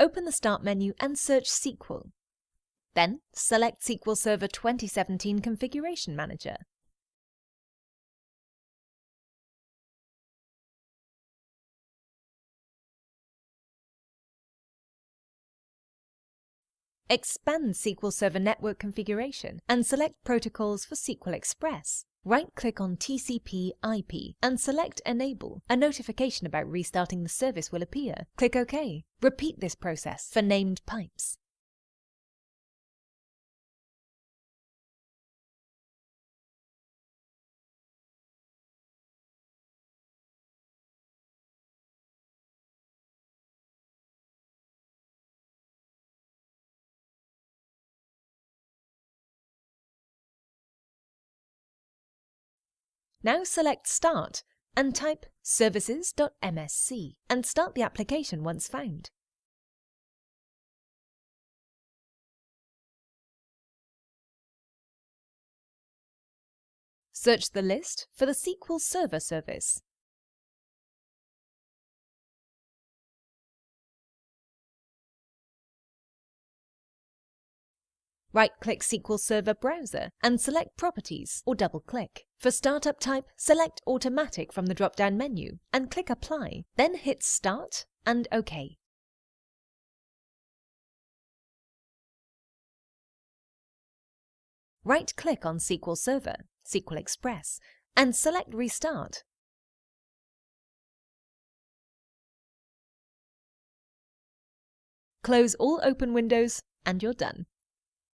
open the Start menu and search SQL. Then select SQL Server 2017 Configuration Manager. Expand SQL Server Network Configuration and select Protocols for SQL Express. Right-click on TCP/IP and select Enable. A notification about restarting the service will appear. Click OK. Repeat this process for named pipes. Now select Start and type services.msc and start the application once found. Search the list for the SQL Server service. Right-click SQL Server Browser and select Properties or double-click. For Startup type, select Automatic from the drop-down menu and click Apply. Then hit Start and OK. Right-click on SQL Server, SQL Express, and select Restart. Close all open windows and you're done.